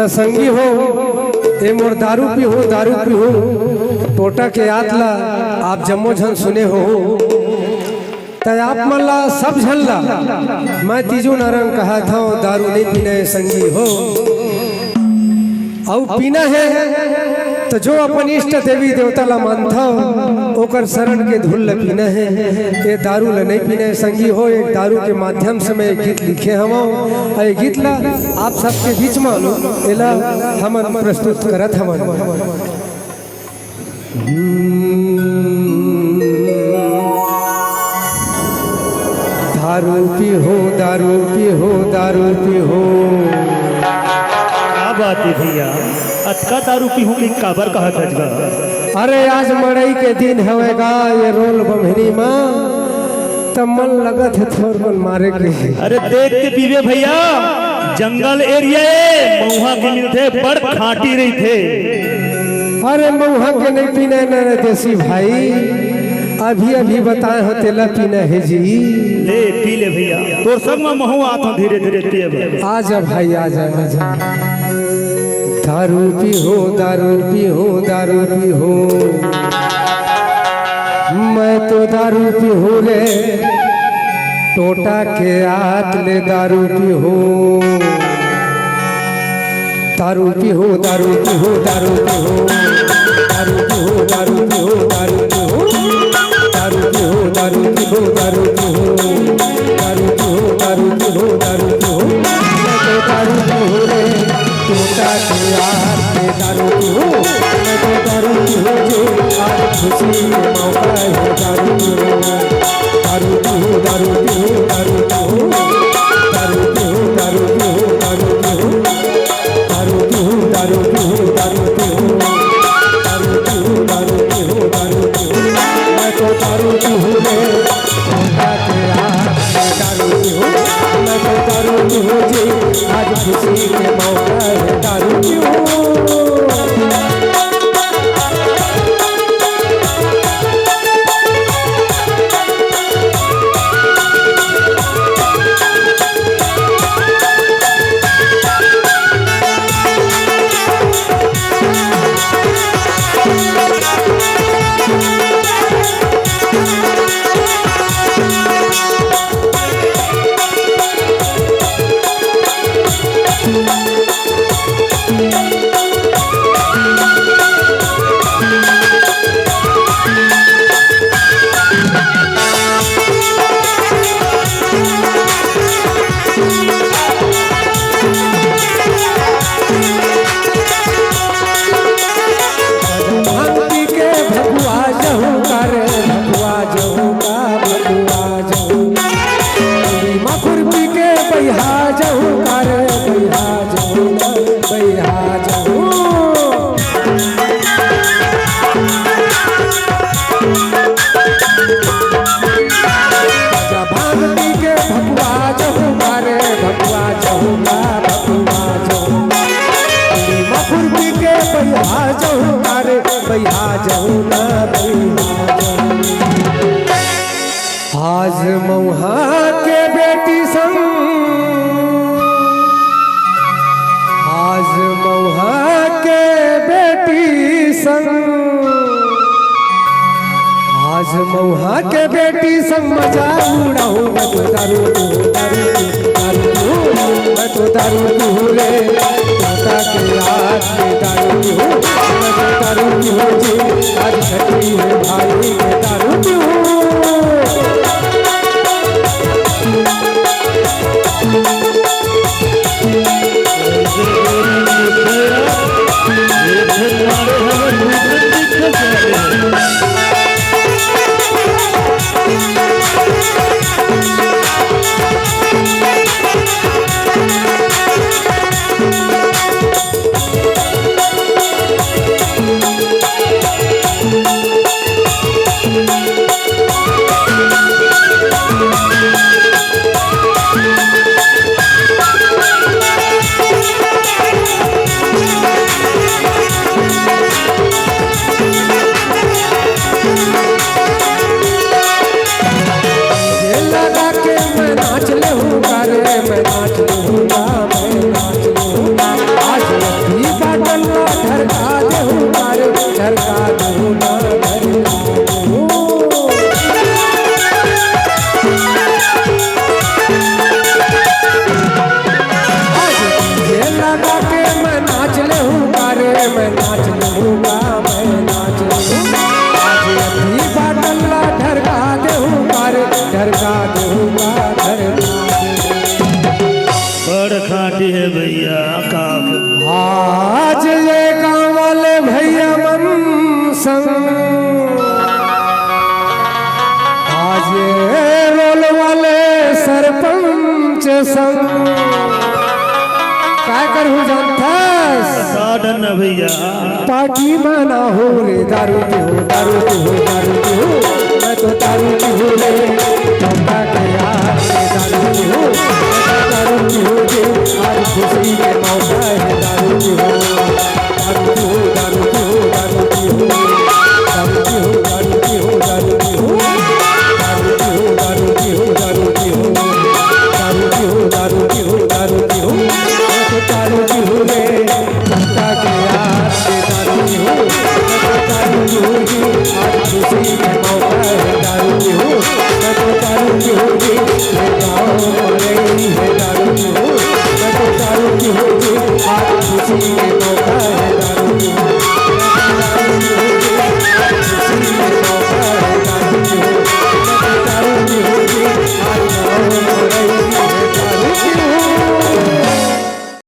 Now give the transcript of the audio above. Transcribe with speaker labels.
Speaker 1: तो संगी हो ए मोर दारू पी हो टोटा के आतला आप जम्मो झन सुने हो तो आप मल्ला सब झल्ला मैं तीजो नरंग कहा था दारू नहीं पीने संगी हो और पीना है तो जो अपन इष्ट देवी देवता ला मानता ओकर शरण के धुल पीना है ये दारू ला नहीं पीना है संगी हो। एक दारू के माध्यम से मैं एक गीत लिखे हम ये गीत ला आप सबके बीच में एला हम प्रस्तुत करत हम। दारू पी हो दारू पी हो दारू पी हो
Speaker 2: क्या बात है भैया अतका दारू पी हूँ कि काबर कहा खजगा।
Speaker 1: अरे आज मड़ई के दिन हवेगा ये रोल बमहनी माँ तब मन लगत है थोड़ मारे के।
Speaker 2: अरे देख के पीवे भैया जंगल एरिया मऊहा के मिलते बड़ खाटी रही थे।
Speaker 1: अरे मऊहा के नहीं पीने न देसी भाई अभी अभी बताए हो तेला पीना है जी।
Speaker 2: ले पी ले भैया तोर संग में महू आता धीरे धीरे तेब।
Speaker 1: आजा भाई आजा आजा दारू पी हो दारू पी हो दारू पी हो मैं तो दारू पी हो रे टोटा के आत ले दारू पी हो दारू पी हो दारू पी हो दारू पी हो दारू पी हो दारू पी हो दारू पी हो दारू पी हो दारू पी हो दारू पी हो दारू पी हो दारू पी हो दारू पी हो मैं तो दारू पी हो रे टोटा के यार के दारू पी हो मैं तो दारू पी हो जो आज खुशी के मौका है दारू पी हो दारू पी हो दारू पी हो दारू पी हो दारू पी हो दारू पी हो दारू पी हो दारू पी हो दारू पी हो दारू पी हो दारू पी हो दारू पी हो दारू पी हो मैं तो दारू पी हो रे टोटा के यार के दारू पी हो मैं तो दारू पी हो जी आज खुशी के मौका है दारू पी हो। आज मऊहा के बेटी संग आज मऊहा के बेटी संग आज मऊहा के बेटी संग मजा उड़ाऊं मैं तो दारू मैं तो दारू पीऊं रे टोटा के याद में दारू पीऊं मैं तो दारू पीऊं जी आज छठी है भाई के दारू पीऊं।
Speaker 2: भैया।
Speaker 1: पार्टी बना हो रे दारू पी हो, दारू पी हो, दारू पी हो, मैं तो दारू पी हो रे।